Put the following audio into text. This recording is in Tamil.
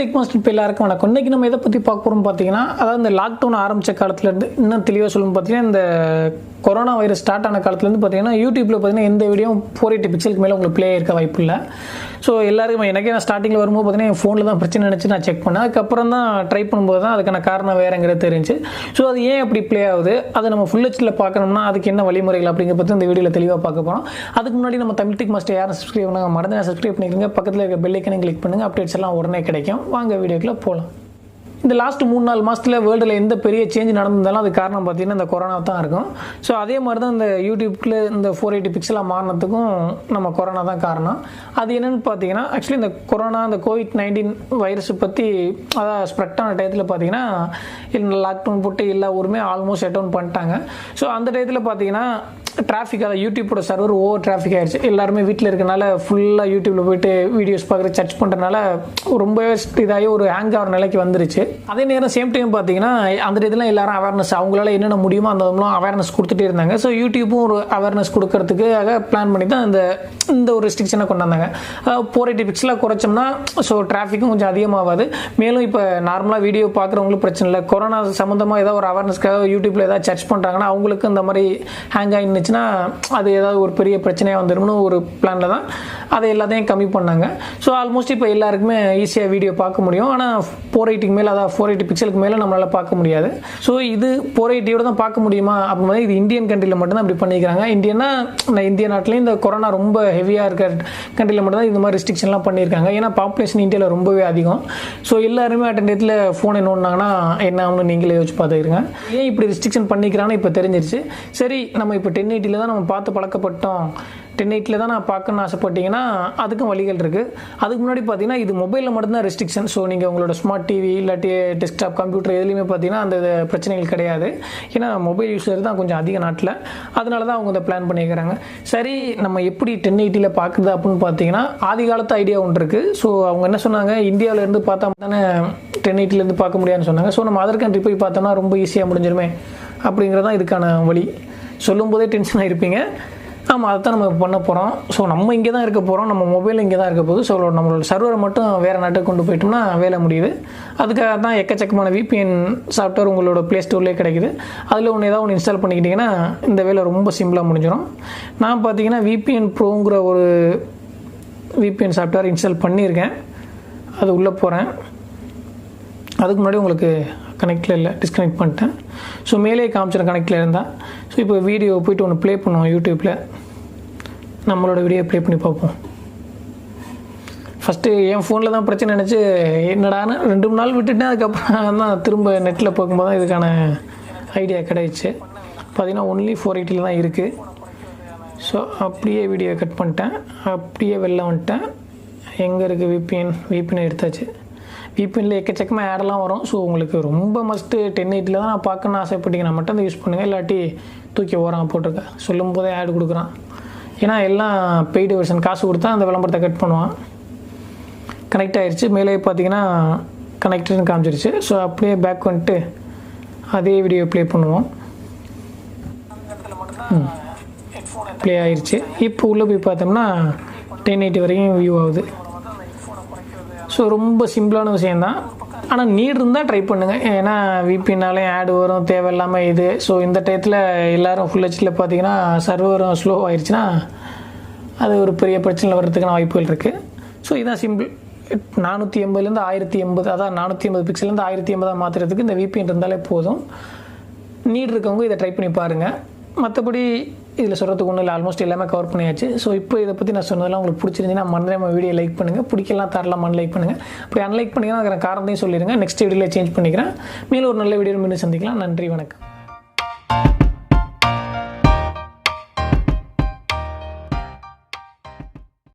டெக் மாஸ்டர் இப்போ எல்லாருக்கும் வணக்கம். இன்றைக்கி நம்ம எதை பற்றி பார்க்க போகிறோம் பார்த்தீங்கன்னா, அதாவது இந்த லாக்டவுன் ஆரம்பித்த காலத்துலேருந்து இன்னும் தெளிவாக சொல்லணும் பார்த்தீங்கன்னா, இந்த கொரோனா வைரஸ் ஸ்டார்ட் ஆன காலத்துலேருந்து பார்த்தீங்கன்னா யூடியூப்பில் பார்த்தீங்கன்னா எந்த வீடியோ 480 பிக்சலுக்கு மேலே உங்களுக்கு ப்ளே இருக்க வாய்ப்பு இல்லை. ஸோ எல்லாருக்கும் எனக்கே நான் ஸ்டார்டிங்கில் வரும்போது பார்த்தீங்கன்னா என் ஃபோனில் தான் பிரச்சனை நினச்சி நான் செக் பண்ணேன். அதுக்கப்புறம் தான் ட்ரை பண்ணும்போது தான் அதுக்கான காரணம் வேறுங்கிறது தெரிஞ்சு. ஸோ அது ஏன் அப்படி ப்ளே ஆகுது, அதை நம்ம ஃபுல் ஹெச்டியில் பார்க்கணும்னா அதுக்கு என்ன வழிமுறைகள் அப்படிங்கிற பற்றி இந்த வீடியோவில் தெளிவாக பார்க்க போகிறோம். அதுக்கு முன்னாடி நம்ம தமிழ் டெக் மாஸ்டர் யாரும் சப்ஸ்கிரைப் பண்ணாங்க மறந்து சப்ஸ்கிரைப் பண்ணிக்கிறீங்க. பக்கத்தில் இருக்க பெல் ஐக்கனை கிளிக் பண்ணுங்கள், அப்டேட்ஸ் எல்லாம் உடனே கிடைக்கும். வாங்க வீடியோக்குள்ளே போகலாம். இந்த லாஸ்ட் 3-4 மாதத்தில் வேர்ல்டில் எந்த பெரிய சேஞ்ச் நடந்திருந்தாலும் அது காரணம் பார்த்தீங்கன்னா இந்த கொரோனா தான் இருக்கும். ஸோ அதே மாதிரி தான் இந்த யூடியூப்பில் இந்த 480 பிக்சலாக மாறினதுக்கும் நம்ம கொரோனா தான் காரணம். அது என்னென்னு பார்த்தீங்கன்னா, ஆக்சுவலி இந்த கொரோனா இந்த COVID-19 வைரஸ் பற்றி அதாவது ஸ்ப்ரெட் ஆன டயத்தில் பார்த்தீங்கன்னா லாக்டவுன் போட்டு எல்லா ஊருமே ஆல்மோஸ்ட் ஷட் டவுன் பண்ணிட்டாங்க. ஸோ அந்த டயத்தில் பார்த்தீங்கன்னா டிராஃபிக், அதாவது யூடியூப்போட சர்வர் ஓவர் டிராஃபிக் ஆயிடுச்சு. எல்லாருமே வீட்டில் இருக்கனால ஃபுல்லாக யூடியூப்பில் போயிட்டு வீடியோஸ் பார்க்குற சர்ச் பண்ணுறதுனால ரொம்பவே இதாகி ஒரு ஹேங் ஆகிற நிலைக்கு வந்துருச்சு. அதே நேரம் சேம் டைம் பார்த்தீங்கன்னா அந்த இதெல்லாம் எல்லாரும் அவேர்னஸ் அவங்களால என்னென்ன முடியுமோ அந்த அவேர்னஸ் கொடுத்துட்டே இருந்தாங்க. ஸோ யூடியூப்பும் ஒரு அவேர்னஸ் கொடுக்கறதுக்காக பிளான் பண்ணி தான் இந்த ஒரு ரெஸ்ட்ரிக்ஷனை கொண்டு வந்தாங்க. 480 பிக்சலாக குறைச்சோம்னா ஸோ டிராஃபிக்கும் கொஞ்சம் அதிகமாகாது. மேலும் இப்போ நார்மலாக வீடியோ பார்க்குறவங்களுக்கு பிரச்சனை இல்லை. கொரோனா சம்மந்தமாக ஏதாவது ஒரு அவேர்னஸ்க்காக யூடியூப்பில் ஏதாவது சர்ச் பண்ணுறாங்கன்னா அவங்களுக்கு இந்த மாதிரி ஹேங் ஆகி அது ஏதாவது ஒரு பெரிய பிரச்சனையாக வந்துரும்னு ஒரு பிளானில் தான் அதை எல்லாத்தையும் கம்மி பண்ணாங்க. ஸோ ஆல்மோஸ்ட் இப்போ எல்லாருக்குமே ஈஸியாக வீடியோ பார்க்க முடியும். ஆனால் 480 மேலே, அதாவது 480 பிக்சலுக்கு மேலே நம்மளால் பார்க்க முடியாது. ஸோ இது 480யோட தான் பார்க்க முடியுமா அப்படின்னா இது இந்தியன் கண்ட்ரியில் மட்டும்தான் அப்படி பண்ணிக்கிறாங்க. இந்திய நாட்டிலையும் இந்த கொரோனா ரொம்ப ஹெவியாக இருக்கிற கண்ட்ரியில் மட்டும்தான் இந்த மாதிரி ரெஸ்ட்ரிக்ஷன்லாம் பண்ணியிருக்காங்க. ஏன்னா பாப்புலேஷன் இந்தியாவில் ரொம்பவே அதிகம். ஸோ எல்லாருமே அட்டண்டேட்டில் ஃபோனை நோண்டினாங்கன்னா என்ன ஆகும்னு நீங்களே யோசிச்சு பார்த்துக்கிறீங்க. ஏன் இப்படி ரெஸ்ட்ரிக்ஷன் பண்ணிக்கிறான்னு இப்போ தெரிஞ்சிருச்சு. சரி, நம்ம இப்போ 1080 தான் நம்ம பார்த்து பழக்கப்பட்டோம், 1080 தான் நான் பார்க்கணும்னு ஆசைப்பட்டீங்கன்னா அதுக்கும் வழிகள் இருக்குது. அதுக்கு முன்னாடி பார்த்தீங்கன்னா இது மொபைலில் மட்டும்தான் ரெஸ்ட்ரிக்ஷன். ஸோ நீங்கள் உங்களோட ஸ்மார்ட் டிவி இல்லாட்டி டெஸ்க்டாப் கம்ப்யூட்டர் எதுலையுமே பார்த்தீங்கன்னா அந்த பிரச்சனைகள் கிடையாது. ஏன்னா மொபைல் யூஸர் தான் கொஞ்சம் அதிக நாட்டில், அதனால தான் அவங்க இதை பிளான் பண்ணிக்கிறாங்க. சரி, நம்ம எப்படி 1080 பார்க்குறது அப்படின்னு பார்த்தீங்கன்னா ஆதி காலத்து ஐடியா ஒன்று இருக்குது. ஸோ அவங்க என்ன சொன்னாங்க, இந்தியாவிலேருந்து பார்த்தா தானே 1080 பார்க்க முடியாதுன்னு சொன்னாங்க. ஸோ நம்ம அதர் கண்ட்ரி போய் பார்த்தோம்னா ரொம்ப ஈஸியாக முடிஞ்சிருமே அப்படிங்கிறதான் இதுக்கான வழி. சொல்லும் போதே டென்ஷன் ஆகிருப்பீங்க. ஆமாம், அதை தான் நம்ம பண்ண போகிறோம். ஸோ நம்ம இங்கே தான் இருக்க போகிறோம், நம்ம மொபைல் இங்கே தான் இருக்க போகுது. ஸோ நம்மளோட சர்வரை மட்டும் வேறு நாட்டுக்கு கொண்டு போயிட்டோம்னா வேலை முடியுது. அதுக்காக தான் எக்கச்சக்கமான VPN சாஃப்ட்வேர் உங்களோட ப்ளே ஸ்டோர்லேயே கிடைக்குது. அதில் ஏதாவது ஒன்று இன்ஸ்டால் பண்ணிக்கிட்டிங்கன்னா இந்த வேலை ரொம்ப சிம்பிளாக முடிஞ்சிடும். நான் பார்த்தீங்கன்னா VPN PROங்கிற ஒரு VPN சாஃப்ட்வேர் இன்ஸ்டால் பண்ணியிருக்கேன். அது உள்ளே போகிறேன். அதுக்கு முன்னாடி உங்களுக்கு கனெக்டில் இல்லை, டிஸ்கனெக்ட் பண்ணிட்டேன். ஸோ மேலே காமிச்சிடும் கனெக்டில் இருந்தால். ஸோ இப்போ வீடியோ போய்ட்டு ஒன்று ப்ளே பண்ணுவோம். யூடியூப்பில் நம்மளோட வீடியோ ப்ளே பண்ணி பார்ப்போம். ஃபஸ்ட்டு என் ஃபோனில் தான் பிரச்சனை நினச்சி என்னடான்னு 2-3 நாள் விட்டுட்டேன். அதுக்கப்புறம் தான் திரும்ப நெட்டில் பார்க்கும்போது தான் இதுக்கான ஐடியா கிடைச்சி. பார்த்தீங்கன்னா ஒன்லி 480 தான் இருக்குது. ஸோ அப்படியே வீடியோ கட் பண்ணிட்டேன், அப்படியே வெளில வந்துட்டேன். எங்கே இருக்குது VPN எடுத்தாச்சு. VPNல எக்கச்சக்கமாக ஆடெல்லாம் வரும். ஸோ உங்களுக்கு ரொம்ப மஸ்ட்டு 1080 தான் நான் பார்க்கணுன்னு ஆசைப்பட்டீங்கன்னா மட்டும் அதை யூஸ் பண்ணுங்கள். இல்லாட்டி தூக்கி ஓரம் போட்டிருக்கேன். சொல்லும் போதே ஆட் கொடுக்குறான். ஏன்னா எல்லாம் பெய்டு வெர்ஷன், காசு கொடுத்தா அந்த விளம்பரத்தை கட் பண்ணுவான். கனெக்ட் ஆகிடுச்சு. மேலே பார்த்தீங்கன்னா கனெக்டட்னு காமிச்சிருச்சு. ஸோ அப்படியே பேக் வந்துட்டு அதே வீடியோ ப்ளே பண்ணுவோம். ப்ளே ஆயிடுச்சு. இப்போ உள்ளே போய் பார்த்தோம்னா 1080 வரைக்கும் வியூ ஆகுது. ஸோ ரொம்ப சிம்பிளான விஷயந்தான். ஆனால் நீட் இருந்தால் ட்ரை பண்ணுங்கள். ஏன்னா VPNனாலே ஆடு வரும் தேவையில்லாமல் இது. ஸோ இந்த டயத்தில் எல்லோரும் ஃபுல் ஹெச்டியில் பார்த்தீங்கன்னா சர்வரும் ஸ்லோ ஆயிடுச்சுன்னா அது ஒரு பெரிய பிரச்சனை வர்றதுக்கான வாய்ப்புகள் இருக்குது. ஸோ இதுதான் சிம்பிள். 480லேருந்து 1080, அதான் 480 பிக்சல்லேருந்து 1080 மாற்றுறதுக்கு இந்த VPN இருந்தாலே போதும். நீட் இருக்கவங்க இதை ட்ரை பண்ணி பாருங்கள். மற்றபடி இதில் சொல்கிறதுக்கு ஒன்றும் இல்லை, ஆல்மோஸ்ட் எல்லாமே கவர் பண்ணியாச்சு. ஸோ இப்போ இதை பற்றி நான் சொன்னதெல்லாம் உங்களுக்கு பிடிச்சிருந்துச்சுன்னா மறந்துடாம வீடியோ லைக் பண்ணுங்கள். பிடிக்கலாம் தரலாம் லைக் பண்ணுங்கள். அப்படி அன்லைக் பண்ணிங்கன்னா அதுக்கான காரணத்தையும் சொல்லிடுங்க. நெக்ஸ்ட் வீடியோவில் சேஞ்ச் பண்ணிக்கிறேன். மேலும் ஒரு நல்ல வீடியோ மீண்டும் சந்திக்கலாம். நன்றி, வணக்கம்.